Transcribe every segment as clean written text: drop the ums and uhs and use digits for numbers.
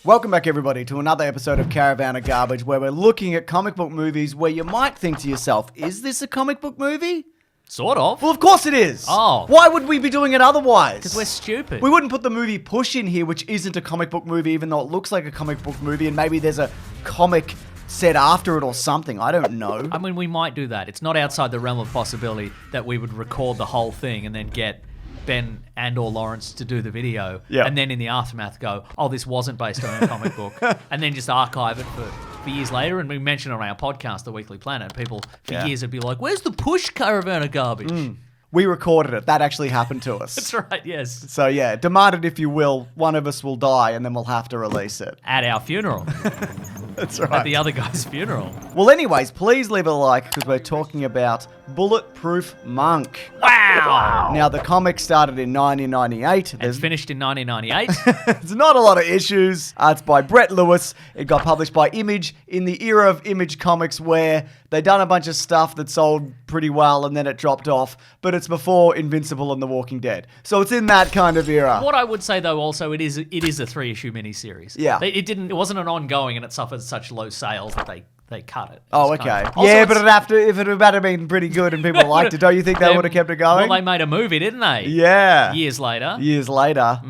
Welcome back, everybody, to another episode of Caravan of Garbage, where we're looking at comic book movies where you might think to yourself, is this a comic book movie? Sort of. Well, of course it is. Oh. Why would we be doing it otherwise? Because we're stupid. We wouldn't put the movie Push in here, which isn't a comic book movie, even though it looks like a comic book movie, and maybe there's a comic set after it or something. I don't know. I mean, we might do that. It's not outside the realm of possibility that we would record the whole thing and then get Ben and/or Lawrence to do the video, and then in the aftermath go, oh, this wasn't based on a comic book, and then just archive it for years later. And we mention on our podcast, The Weekly Planet, people for years would be like, where's the Push Caravan of Garbage? We recorded it. That actually happened to us. That's right, yes. So yeah, demand it if you will. One of us will die, and then we'll have to release it. At our funeral. That's right. At the other guy's funeral. Well, anyways, please leave a like because we're talking about Bulletproof Monk. Wow! Now, the comic started in 1998. It's finished in 1998. There's not a lot of issues. It's by Brett Lewis. It got published by Image in the era of Image Comics where they done a bunch of stuff that sold pretty well and then it dropped off. But it's before Invincible and The Walking Dead. So it's in that kind of era. What I would say, though, also, it is a 3-issue miniseries. Yeah. It wasn't an ongoing and it suffered such low sales that they cut it. Oh, It's okay. kind of- Also, Yeah, but it's- if it had been pretty good and people liked it, don't you think they would have kept it going? Well, they made a movie, didn't they? Yeah. Years later. Years later.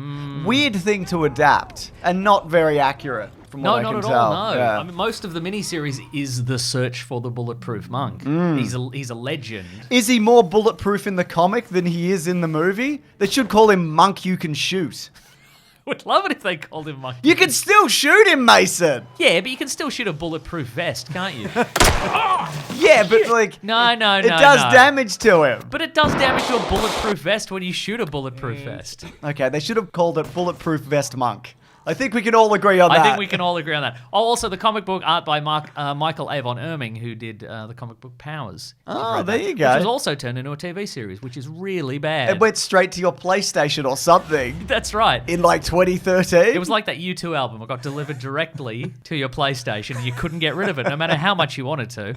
Weird thing to adapt and not very accurate from No, what I not can at tell. all, no. Yeah. I mean, most of the miniseries is the search for the Bulletproof Monk. He's a legend. Is he more bulletproof in the comic than he is in the movie? They should call him Monk You Can Shoot. Would love it if they called him Monk. You can still shoot him, Mason. Yeah, but you can still shoot a bulletproof vest, can't you? Yeah, but like... No. It does damage to him. But it does damage to a bulletproof vest when you shoot a bulletproof vest. Okay, they should have called it Bulletproof Vest Monk. I think we can all agree on that. I think we can all agree on that. Oh, also the comic book art by Michael Avon Erming, who did the comic book Powers. Oh, there you go. Which was also turned into a TV series, which is really bad. It went straight to your PlayStation or something That's right. in like 2013. It was like that U2 album. It got delivered directly to your PlayStation, and you couldn't get rid of it, no matter how much you wanted to.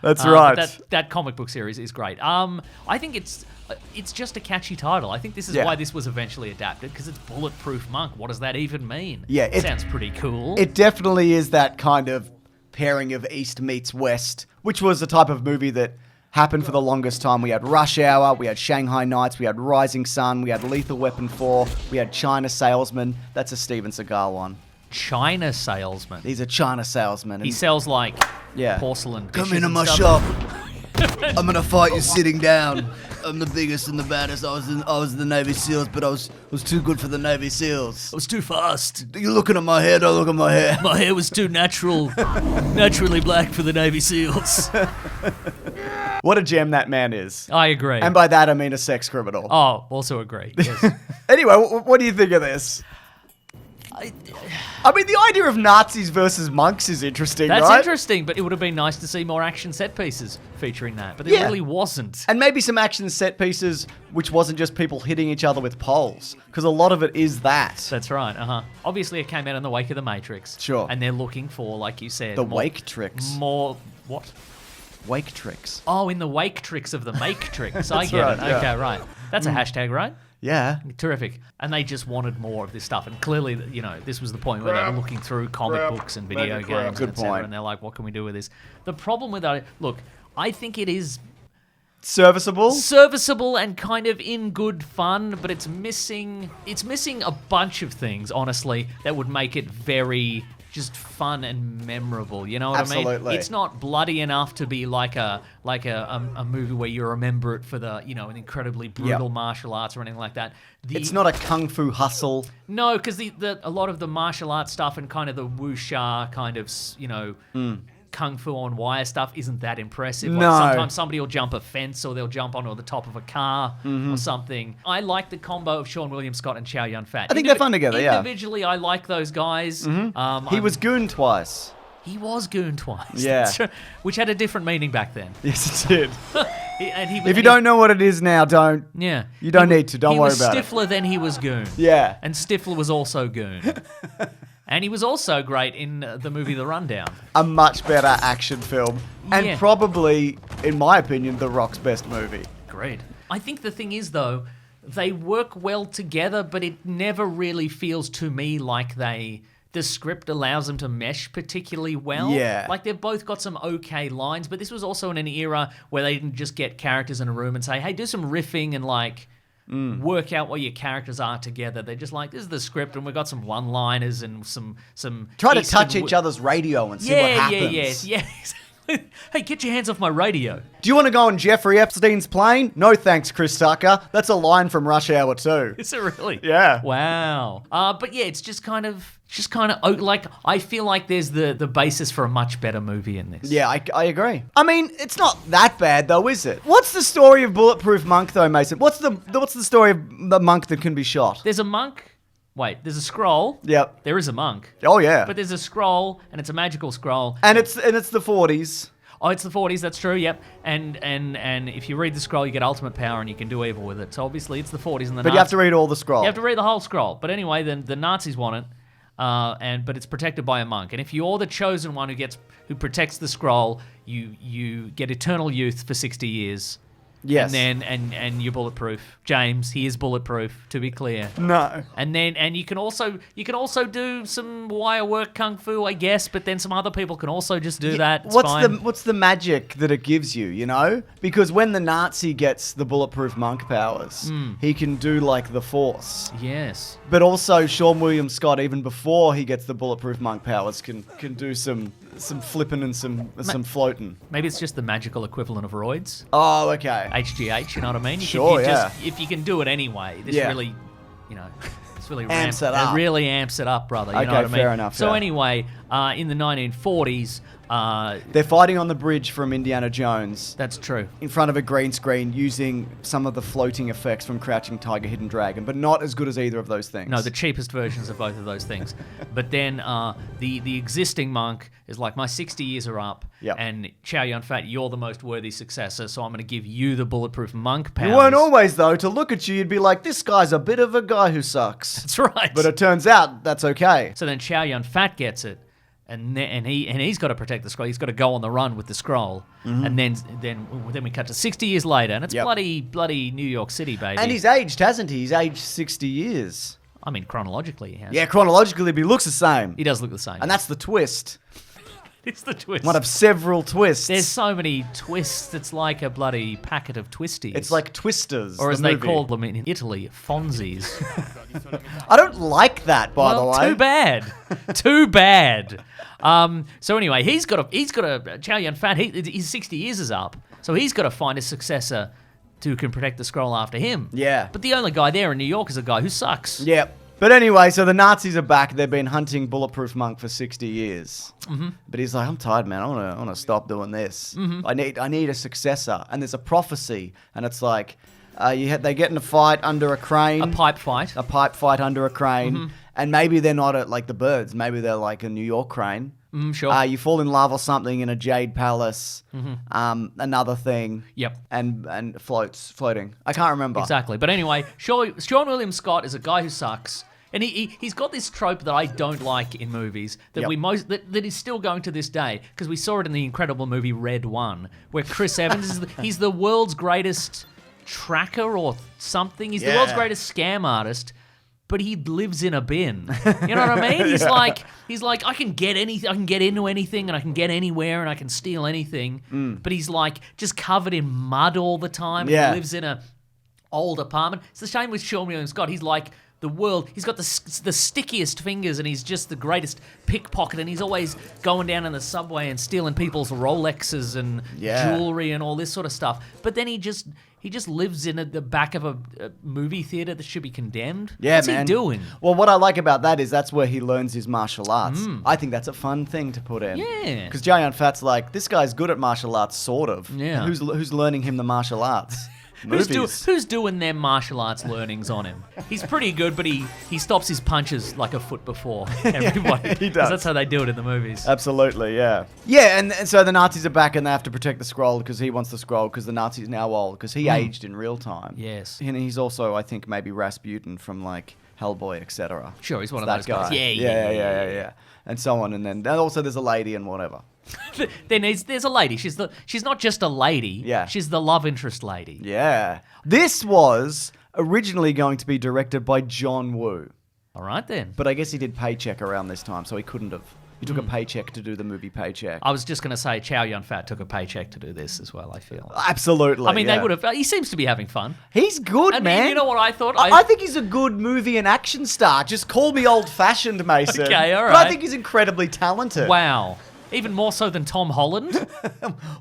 That's right. But that comic book series is great. I think it's just a catchy title. I think this is why this was eventually adapted, because it's Bulletproof Monk. What does that even mean? Yeah, it sounds pretty cool. It definitely is that kind of pairing of East meets West, which was the type of movie that happened for the longest time. We had Rush Hour, we had Shanghai Nights, we had Rising Sun, we had Lethal Weapon 4, we had China Salesman. That's a Steven Seagal one. China salesman. He's a China salesman. He sells like porcelain dishes. Come into and my stuff. shop. I'm gonna fight you sitting down. I'm the biggest and the baddest. I was in the Navy SEALs, but I was too good for the Navy SEALs. I was too fast. You're looking at my hair, don't look at my hair. My hair was too naturally black for the Navy SEAls. What a gem that man is. I agree. And by that I mean a sex criminal. Oh, also agree. Yes. Anyway, what do you think of this? I mean, the idea of Nazis versus monks is interesting, That's right? interesting, but it would have been nice to see more action set pieces featuring that. But there really wasn't. And maybe some action set pieces which wasn't just people hitting each other with poles, because a lot of it is that. That's right, Obviously, it came out in the wake of The Matrix. Sure. And they're looking for, like you said... The wake tricks. More... What? Wake tricks. Oh, in the wake tricks of the Matrix. I That's get right, it. yeah. Okay, right. That's a hashtag, right? Yeah. Terrific. And they just wanted more of this stuff. And clearly, this was the point where they were looking through comic books and video games, Good and et cetera, point. and they're like, what can we do with this? The problem with that, look, I think it is Serviceable? and kind of in good fun, but it's missing a bunch of things, honestly, that would make it very just fun and memorable. You know what I Absolutely. mean? It's not bloody enough to be like a movie where you remember it for the an incredibly brutal martial arts or anything like that. It's not a kung fu hustle. No, because a lot of the martial arts stuff and kind of the wuxia kind of kung fu on wire stuff isn't that impressive. Like No. sometimes somebody will jump a fence or they'll jump onto the top of a car or something. I like the combo of Sean William Scott and Chow Yun Fat. I think they're fun together, yeah. Individually, I like those guys. He was Goon twice. He was Goon twice. Yeah. That's right. Which had a different meaning back then. Yes, it did. And If you don't know what it is now, don't. Yeah. You don't need to. Don't worry about He was Stifler, then he was Goon. Yeah. And Stifler was also Goon. And he was also great in the movie The Rundown. A much better action film. And Yeah. probably, in my opinion, The Rock's best movie. Great. I think the thing is, though, they work well together, but it never really feels to me like they the script allows them to mesh particularly well. Yeah. Like, they've both got some okay lines, but this was also in an era where they didn't just get characters in a room and say, hey, do some riffing and, like, work out what your characters are together. They're just like, this is the script, and we've got some one-liners and some Try to touch each other's radio and see what happens. Yeah. Hey, get your hands off my radio. Do you want to go on Jeffrey Epstein's plane? No thanks, Chris Tucker. That's a line from Rush Hour 2. Is it really? Yeah. Wow. But yeah, it's just kind of like, I feel like there's the basis for a much better movie in this. Yeah, I agree. I mean, it's not that bad though, is it? What's the story of Bulletproof Monk though, Mason? What's the story of the monk that can be shot? There's a monk. Wait, there's a scroll. Yep. There is a monk. Oh yeah. But there's a scroll, and it's a magical scroll. And it's the 40s. Oh, it's the 40s, that's true, yep. And if you read the scroll, you get ultimate power and you can do evil with it. So obviously it's the 40s and the But you have to read all the scroll. You have to read the whole scroll. But anyway, then the Nazis want it, but it's protected by a monk. And if you're the chosen one who protects the scroll, you get eternal youth for 60 years. Yes. And you're bulletproof. James, he is bulletproof, to be clear. No. And you can also do some wire work kung fu, I guess, but then some other people can also just do that. It's fine. What's the magic that it gives you, you know? Because when the Nazi gets the bulletproof monk powers, he can do like the Force. Yes. But also Sean William Scott, even before he gets the bulletproof monk powers, can do some flipping and some floating. Maybe it's just the magical equivalent of roids. Oh, okay. HGH, you know what I mean? Sure, yeah. If you can do it anyway, this really, this really amps it up. It really amps it up, brother. You Okay, know what I mean? fair enough, So yeah. anyway, in the 1940s, They're fighting on the bridge from Indiana Jones that's true. in front of a green screen using some of the floating effects from Crouching Tiger, Hidden Dragon, but not as good as either of those things. No, the cheapest versions of both of those things. But then the existing monk is like, my 60 years are up, Yep. and Chow Yun-Fat, you're the most worthy successor, so I'm going to give you the bulletproof monk powers. You weren't always, though. To look at you, you'd be like, this guy's a bit of a guy who sucks. That's right. But it turns out that's okay. So then Chow Yun-Fat gets it, and he's got to protect the scroll. He's got to go on the run with the scroll, and then we cut to 60 years later, and it's Yep. bloody New York City, baby. And he's aged, hasn't he? He's aged 60 years. I mean, chronologically, he has. Yeah, chronologically, he looks the same. He does look the same. And that's the twist. it's the twist. One of several twists. There's so many twists. It's like a bloody packet of twisties. It's like Twisters, or as the they movie. call them in Italy, Fonzies. I don't like that, by the way. Too bad. Too bad. So anyway, he's got a Chow Yun-Fat. His 60 years is up, so he's got to find a successor who can protect the scroll after him. Yeah. But the only guy there in New York is a guy who sucks. Yep. But anyway, so the Nazis are back. They've been hunting Bulletproof Monk for 60 years. Mm-hmm. But he's like, I'm tired, man. I want to stop doing this. Mm-hmm. I need a successor. And there's a prophecy, and it's like, they get in a fight under a crane. A pipe fight. A pipe fight under a crane. And maybe they're not like the birds. Maybe they're like a New York crane. Sure. You fall in love or something in a jade palace. Another thing. Yep. And floating. I can't remember. Exactly. But anyway, Sean William Scott is a guy who sucks. And he's got this trope that I don't like in movies that Yep. that is still going to this day, because we saw it in the incredible movie Red 1, where Chris Evans he's the world's greatest tracker or something. He's the world's greatest scam artist, but he lives in a bin. You know what I mean? He's like I can get anything, I can get into anything, and I can get anywhere, and I can steal anything. But he's like just covered in mud all the time. And Yeah. he lives in a old apartment. It's the same with Sean William Scott. He's like the world. He's got the stickiest fingers, and he's just the greatest pickpocket. And he's always going down in the subway and stealing people's Rolexes and jewelry and all this sort of stuff. But then he just lives in the back of a movie theater that should be condemned. Yeah, What's man. he doing? Well, what I like about that is that's where he learns his martial arts. I think that's a fun thing to put in. Yeah. Because Chow Yun-Fat's like, this guy's good at martial arts, sort of. Yeah. Who's learning him the martial arts? Movies. Who's doing their martial arts learnings on him? He's pretty good, but he stops his punches like a foot before everybody. he 'Cause does. That's how they do it in the movies. Absolutely, yeah. Yeah, and so the Nazis are back and they have to protect the scroll because he wants the scroll because the Nazi's now old because he aged in real time. Yes. And he's also, I think, maybe Rasputin from like Hellboy, etc. Sure, he's one of That those guys. guy. Yeah. Yeah. And so on. And then also there's a lady and whatever. Then there's a lady. She's not just a lady. Yeah. She's the love interest lady. Yeah. This was originally going to be directed by John Woo. All right, then. But I guess he did Paycheck around this time, so he couldn't have. He took a paycheck to do the movie Paycheck. I was just going to say Chow Yun-Fat took a paycheck to do this as well, I feel. Absolutely. I mean, yeah. they would have... He seems to be having fun. He's good, I man. mean, you know what I thought? I think he's a good movie and action star. Just call me old-fashioned, Mason. Okay, all But right. I think he's incredibly talented. Wow. Even more so than Tom Holland?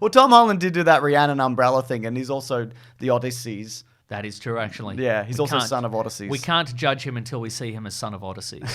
Well, Tom Holland did do that Rhiannon umbrella thing, and he's also the Odysseys. That is true, actually. Yeah, he's We also can't- son of Odysseys. We can't judge him until we see him as son of Odysseys.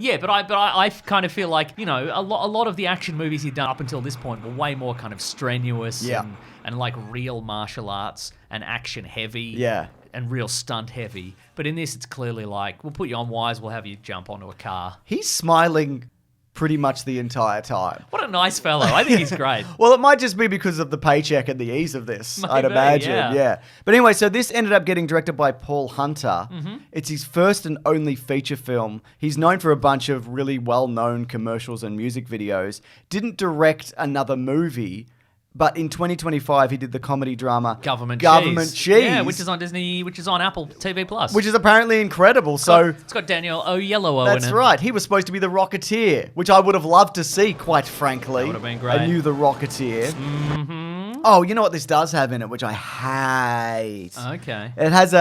Yeah, but I kind of feel like, you know, a lot of the action movies he'd done up until this point were way more kind of strenuous Yeah. and like real martial arts and action heavy. Yeah. And real stunt heavy. But in this, it's clearly like, we'll put you on wires, we'll have you jump onto a car. He's smiling pretty much the entire time. What a nice fellow. I think he's great. Well, it might just be because of the paycheck and the ease of this, I'd Maybe, imagine. yeah. Yeah. But anyway, so this ended up getting directed by Paul Hunter. Mm-hmm. It's his first and only feature film. He's known for a bunch of really well-known commercials and music videos. Didn't direct another movie, but in 2025 he did the comedy drama Government Cheese. Yeah, which is on Disney, which is on Apple TV Plus. which is apparently incredible. So It's got Daniel Oyelowo in it. that's right. He was supposed to be the Rocketeer, which I would have loved to see, quite frankly. That would have been great. I knew the Rocketeer. Mm-hmm. Oh, you know what this does have in it, which I hate. Okay. It has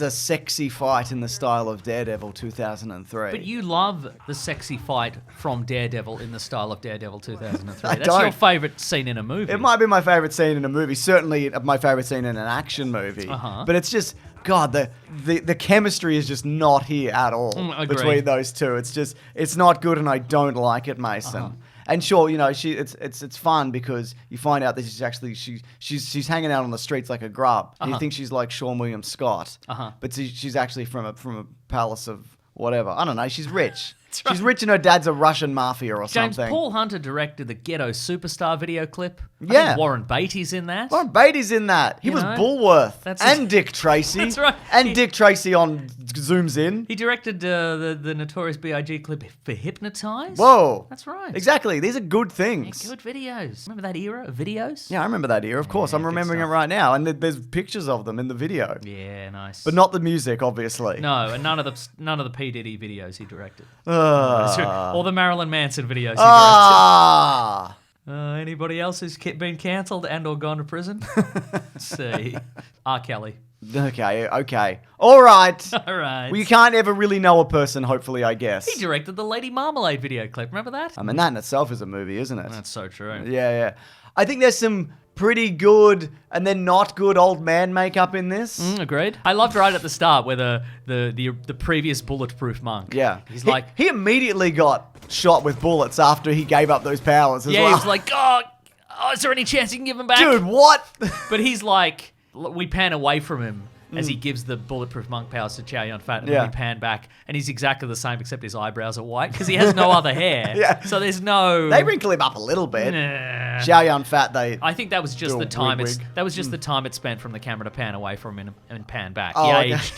a sexy fight in the style of Daredevil 2003. But you love the sexy fight from Daredevil in the style of Daredevil 2003. I That's don't. your favourite scene in a movie. It might be my favorite scene in a movie. Certainly my favorite scene in an action movie. Uh-huh. But it's just, God, the chemistry is just not here at all Agreed. between those two. It's not good, and I don't like it, Mason. Uh-huh. And sure, you know, it's fun because you find out that she's hanging out on the streets like a grub. And you think she's like Sean William Scott, but she's actually from a palace of whatever. I don't know. She's rich. right. She's rich, and her dad's a Russian mafia or James, something. Paul Hunter directed the Ghetto Superstar video clip. I Yeah. think Warren Beatty's in that. Warren Beatty's in that. He You was know, Bulworth. that's and his- Dick Tracy. That's right. And Dick Tracy on Zooms In. He directed the Notorious B.I.G. clip for Hypnotize. Whoa. That's right. Exactly. These are good things. Good videos. Remember that era of videos? Yeah, I remember that era, of course. I'm good remembering it stuff. right now. And there's pictures of them in the video. Yeah, nice. But not the music, obviously. No, and none of the P Diddy videos he directed. Ah. Or the Marilyn Manson videos he directed. Ah. Anybody else who's been cancelled and or gone to prison? Let's see. R. Kelly. Okay. All right. All right. Well, you can't ever really know a person, hopefully, I guess. He directed the Lady Marmalade video clip. Remember that? I mean, that in itself is a movie, isn't it? That's so true. Yeah. I think there's some pretty good and then not good old man makeup in this. Agreed. I loved right at the start where the previous bulletproof monk. Yeah. He's He- like, he immediately got shot with bullets after he gave up those powers as yeah, well. he's like, oh, is there any chance you can give him back? Dude, what? But he's like, we pan away from him as he gives the bulletproof monk powers to Chow Yun-Fat, and Yeah. then we pan back, and he's exactly the same except his eyebrows are white because he has no other hair. Yeah. So there's no. They wrinkle him up a little bit. Nah. Chow Yun-Fat, they... I think that was just Do the a time. wig. That was just the time it spent from the camera to pan away from him and pan back. Oh, he okay. aged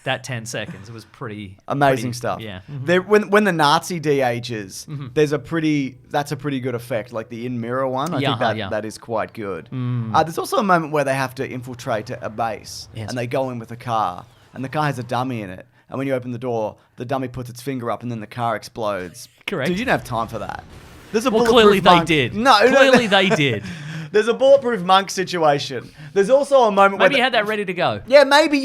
that 10 seconds. It was pretty Amazing pretty- stuff. Yeah. There, when the Nazi de-ages, that's a pretty good effect. Like the in mirror one, I think that is quite good. There's also a moment where they have to infiltrate a base, Yes. and they go in with a car, and the car has a dummy in it. And when you open the door, the dummy puts its finger up, and then the car explodes. Correct. Dude, you didn't have time for that. There's a Well, bulletproof clearly they monk. did. No, Clearly they did. There's a bulletproof monk situation. There's also a moment where Maybe you had that ready to go. maybe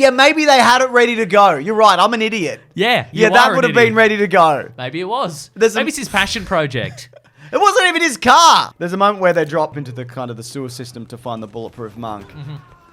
they had it ready to go. You're right. I'm an idiot. Yeah. Yeah, you that are would an have been idiot. ready to go. Maybe it was. There's a- Maybe it's his passion project. It wasn't even his car. There's a moment where they drop into the kind of the sewer system to find the bulletproof monk.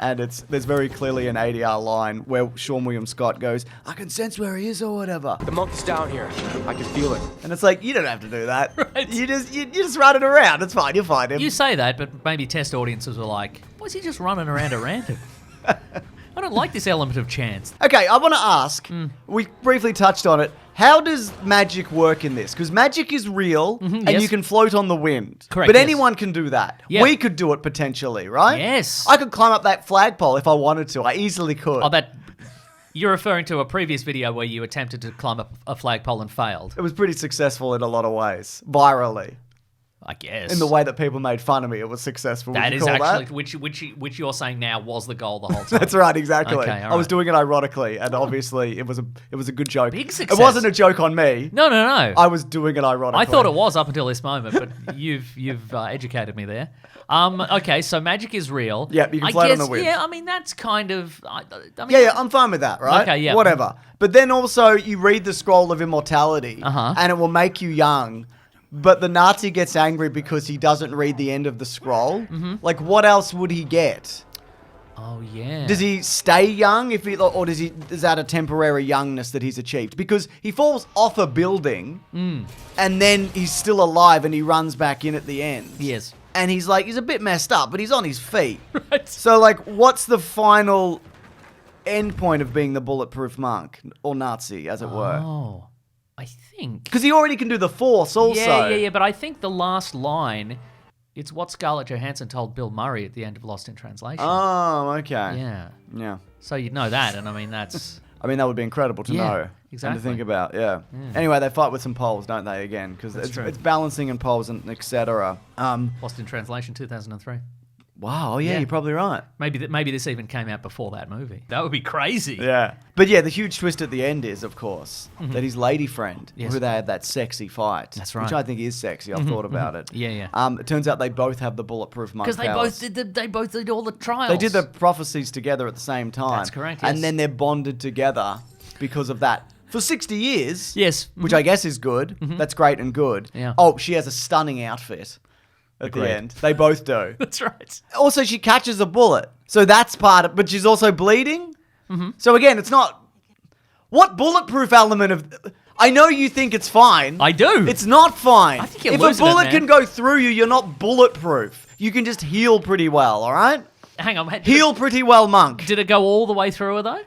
And there's very clearly an ADR line where Sean William Scott goes, I can sense where he is or whatever. The monk's down here. I can feel it. And it's like, you don't have to do that. Right. You just run it around. It's fine. You'll find him. You say that, but maybe test audiences were like, why is he just running around at random? I don't like this element of chance. Okay, I want to ask, we briefly touched on it, how does magic work in this? Because magic is real, and yes. you can float on the wind. Correct, But yes. anyone can do that. Yeah. We could do it potentially, right? Yes. I could climb up that flagpole if I wanted to. I easily could. Oh, that you're referring to a previous video where you attempted to climb up a flagpole and failed. It was pretty successful in a lot of ways, virally. I guess. In the way that people made fun of me, it was successful. That Would you is call actually that? which you're saying now was the goal the whole time. That's right, exactly. Okay, I all was right. doing it ironically, and obviously it was a good joke. Big success. It wasn't a joke on me. No. I was doing it ironically. I thought it was up until this moment, but you've educated me there. Okay, so magic is real. Yep, you can I float on guess, the wind. Yeah, I mean that's kind of. I mean, Yeah, I'm fine with that, right? Okay, yeah. Whatever. But then also you read the Scroll of Immortality, Uh-huh. and it will make you young. But the Nazi gets angry because he doesn't read the end of the scroll. Mm-hmm. Like, what else would he get? Oh yeah. Does he stay young or is that a temporary youngness that he's achieved? Because he falls off a building and then he's still alive and he runs back in at the end. Yes. And he's a bit messed up, but he's on his feet. Right. So like, what's the final end point of being the bulletproof monk or Nazi, as it were? Oh, I think. Because he already can do the Force also. Yeah. But I think the last line, it's what Scarlett Johansson told Bill Murray at the end of Lost in Translation. Oh, okay. Yeah. Yeah. So you'd know that, and I mean that's. I mean, that would be incredible to Yeah, know exactly. and to think about. Yeah. Anyway, they fight with some poles, don't they? Again, because That's it's, true. it's balancing and poles and etc. Lost in Translation 2003. Wow. Oh, yeah, Yeah. you're probably right. Maybe this even came out before that movie. That would be crazy. Yeah. But yeah, the huge twist at the end is, of course, that his lady friend, Yes. who they had that sexy fight. That's Which right. I think is sexy. I've thought about it. Yeah. It turns out they both have the bulletproof monk Because powers. they both did all the trials. They did the prophecies together at the same time. That's correct, yes. And then they're bonded together because of that. For 60 years. Yes. Which I guess is good. That's great and good. Yeah. Oh, she has a stunning outfit at Agreed. the end. They both do. That's right. Also, she catches a bullet. So that's part of but she's also bleeding. So again, it's not... What bulletproof element of... I know you think it's fine. I do. It's not fine. I think you're if a losing it, bullet man. can go through you, you're not bulletproof. You can just heal pretty well, all right? Hang on. Did Heal pretty well, monk. Did it go all the way through her though?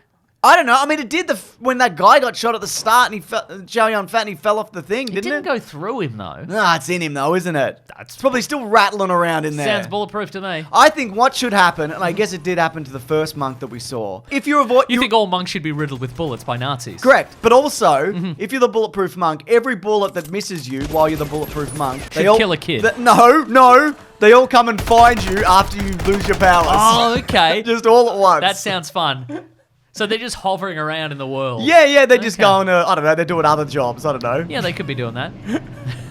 I don't know. I mean, it did when that guy got shot at the start and he fell, Chow Yun-Fat, and he fell off the thing, It didn't didn't go through him though. Nah, it's in him though, isn't it? That's It's probably still rattling around in there. Sounds bulletproof to me. I think what should happen, and I guess it did happen to the first monk that we saw. If you avoid, You think all monks should be riddled with bullets by Nazis? correct, but also Mm-hmm. if you're the bulletproof monk, every bullet that misses you while you're the bulletproof monk, Should kill a kid. No, they all come and find you after you lose your powers. Oh, okay. Just all at once. That sounds fun. So they're just hovering around in the world. Yeah, they're just Okay. going to, I don't know, they're doing other jobs, I don't know. Yeah, they could be doing that.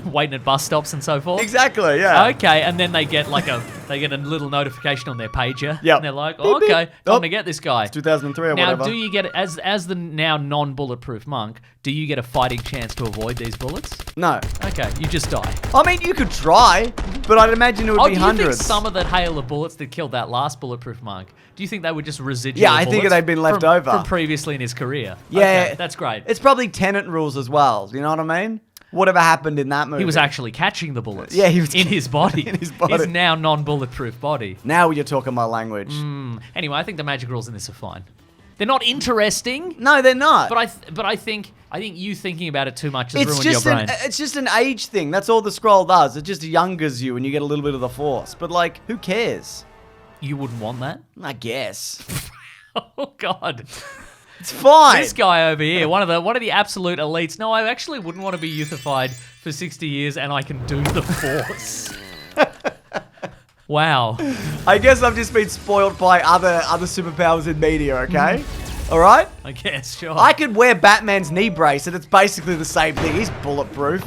Waiting at bus stops and so forth. Exactly, yeah. Okay, and then they get a little notification on their pager. Yep. And they're like, Beep, oh, beep. okay, Oh, time to get this guy. 2003 or Now, whatever. do you get as the now non-bulletproof monk? Do you get a fighting chance to avoid these bullets? No. Okay, you just die. I mean, you could try, but I'd imagine it would Oh, be do you hundreds. think some of that hail of bullets that killed that last bulletproof monk? Do you think they were just residual? Yeah, I think bullets they'd been left from, over. from previously in his career. Yeah. Okay, that's great. It's probably Tenant rules as well. You know what I mean? Whatever happened in that movie. He was actually catching the bullets. Yeah, he was in his body. in his body. His now non-bulletproof body. Now you're talking my language. Anyway, I think the magic rules in this are fine. They're not interesting, No, they're not. but I think you thinking about it too much has ruined your brain. It's just an age thing. That's all the scroll does. It just youngers you and you get a little bit of the force. But like, who cares? You wouldn't want that? I guess. Oh God. It's fine. This guy over here, one of the absolute elites. No, I actually wouldn't want to be euthified for 60 years and I can do the force. Wow. I guess I've just been spoiled by other superpowers in media, okay? All right? I guess, sure. I could wear Batman's knee brace and it's basically the same thing. He's bulletproof.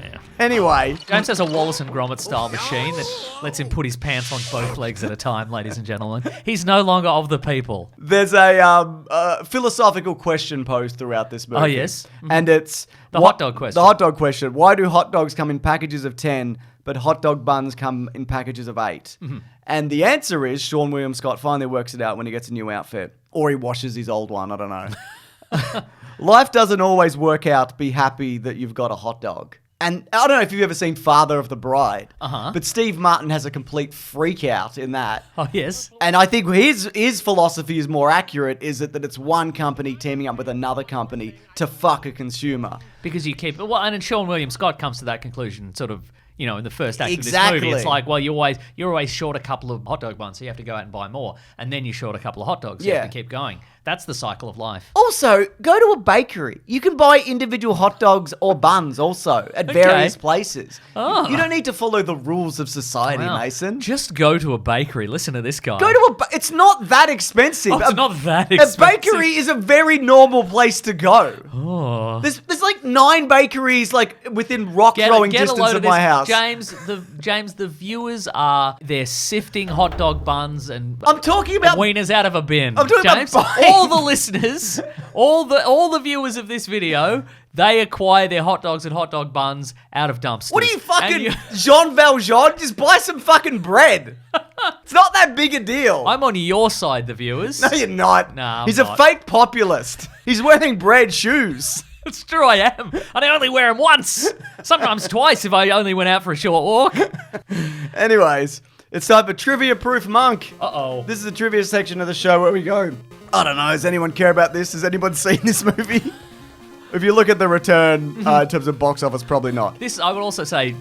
Yeah. Anyway. James has a Wallace and Gromit style machine that lets him put his pants on both legs at a time, ladies and gentlemen. He's no longer of the people. There's a philosophical question posed throughout this movie. Oh, yes? And it's... The hot dog question. The hot dog question. Why do hot dogs come in packages of 10, but hot dog buns come in packages of 8? Mm-hmm. And the answer is Sean William Scott finally works it out when he gets a new outfit. Or he washes his old one, I don't know. Life doesn't always work out. Be happy that you've got a hot dog. And I don't know if you've ever seen Father of the Bride, but Steve Martin has a complete freak out in that. Oh, yes? And I think his philosophy is more accurate, is that it's one company teaming up with another company to fuck a consumer. Because you keep... Well, and then Sean William Scott comes to that conclusion sort of, you know, in the first act of Exactly. this movie. It's like, well, you're always short a couple of hot dog buns, so you have to go out and buy more. And then you're short a couple of hot dogs, so you Yeah. have to keep going. That's the cycle of life. Also, go to a bakery. You can buy individual hot dogs or buns also at various places. Oh. You don't need to follow the rules of society, Wow. Mason. Just go to a bakery. Listen to this guy. Go to it's not that expensive. Oh, it's not that A expensive. bakery is a very normal place to go. Oh. There's like 9 bakeries like within rock throwing Get a distance load of this. my house. James, the viewers they're sifting hot dog buns and I'm talking about wieners out of a bin. I'm talking about James, buying- all the listeners, all the viewers of this video, they acquire their hot dogs and hot dog buns out of dumpsters. What are you And fucking Jean Valjean? Just buy some fucking bread. It's not that big a deal. I'm on your side, the viewers. No, you're not. Nah, I'm He's not. a fake populist. He's wearing bread shoes. It's true, I am. And I only wear them once. Sometimes twice if I only went out for a short walk. Anyways, it's time for Trivia Proof Monk. Uh-oh. This is the trivia section of the show where we go, I don't know, does anyone care about this? Has anyone seen this movie? If you look at the return in terms of box office, probably not. This, I would also say,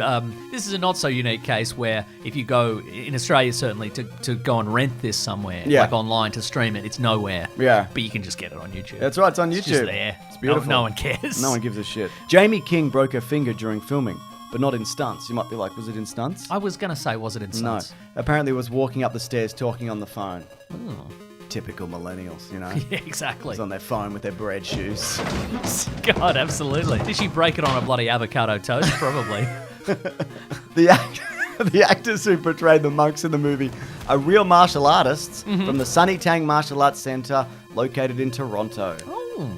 this is a not so unique case where if you go, in Australia certainly, to go and rent this somewhere, Yeah. like online to stream it, it's nowhere. Yeah. But you can just get it on YouTube. That's right, it's on YouTube. It's just there. It's beautiful. No one cares. No one gives a shit. Jamie King broke her finger during filming, but not in stunts. You might be like, was it in stunts? I was going to say, was it in No. stunts? Apparently was walking up the stairs talking on the phone. Typical millennials, you know? Yeah, exactly. It's on their phone with their bread shoes. God, absolutely. Did she break it on a bloody avocado toast? Probably. The actors who portrayed the monks in the movie are real martial artists from the Sunny Tang Martial Arts Centre located in Toronto.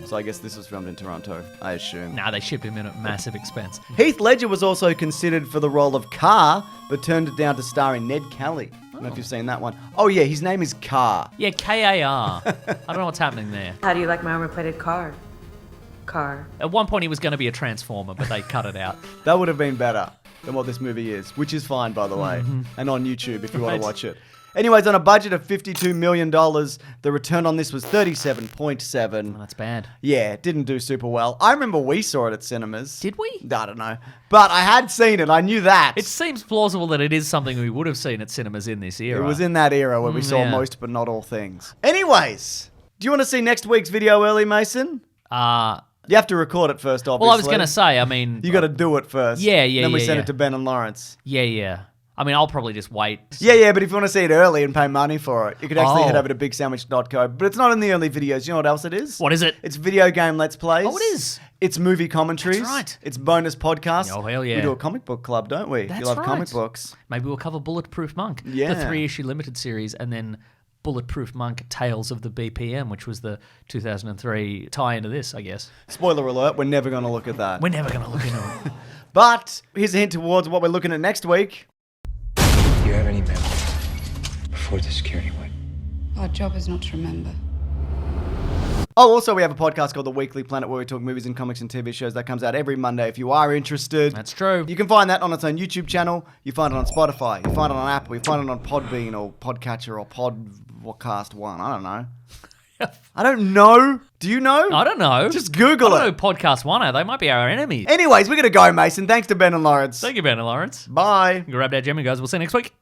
So I guess this was filmed in Toronto, I assume. Nah, they shipped him in at massive expense. Heath Ledger was also considered for the role of Carr, but turned it down to star in Ned Kelly. I don't know if you've seen that one. Oh yeah, his name is Carr. Yeah, K-A-R. I don't know what's happening there. How do you like my armor-plated car? At one point he was going to be a transformer, but they cut it out. That would have been better than what this movie is, which is fine, by the way, and on YouTube if you want Right. to watch it. Anyways, on a budget of $52 million, the return on this was 37.7. Oh, that's bad. Yeah, it didn't do super well. I remember we saw it at cinemas. Did we? I don't know. But I had seen it. I knew that. It seems plausible that it is something we would have seen at cinemas in this era. It was in that era where we saw yeah. most but not all things. Anyways, do you want to see next week's video early, Mason? You have to record it first, obviously. Well, I was going to say, I mean... You got to do it first. Yeah, Then we send yeah. it to Ben and Lawrence. Yeah. I mean, I'll probably just wait. Yeah, but if you want to see it early and pay money for it, you could actually Oh. head over to bigsandwich.co. But it's not in the early videos. You know what else it is? What is it? It's video game Let's Plays. Oh, it is? It's movie commentaries. That's right. It's bonus podcasts. Oh, hell yeah. We do a comic book club, don't we? That's you love right. comic books. Maybe we'll cover Bulletproof Monk. Yeah. The 3-issue limited series, and then Bulletproof Monk Tales of the BPM, which was the 2003 tie into this, I guess. Spoiler alert, we're never going to look at that. We're never going to look into it. But here's a hint towards what we're looking at next week. Do you have any memory before the security went? Our job is not to remember. Oh, also, we have a podcast called The Weekly Planet where we talk movies and comics and TV shows. That comes out every Monday if you are interested. That's true. You can find that on its own YouTube channel. You find it on Spotify. You find it on Apple. You find it on Podbean or Podcatcher or Podcast One. I don't know. I don't know. Do you know? I don't know. Just Google I don't it. know Podcast One. They might be our enemies. Anyways, we're going to go, Mason. Thanks to Ben and Lawrence. Thank you, Ben and Lawrence. Bye. Grab that gem and guys. We'll see you next week.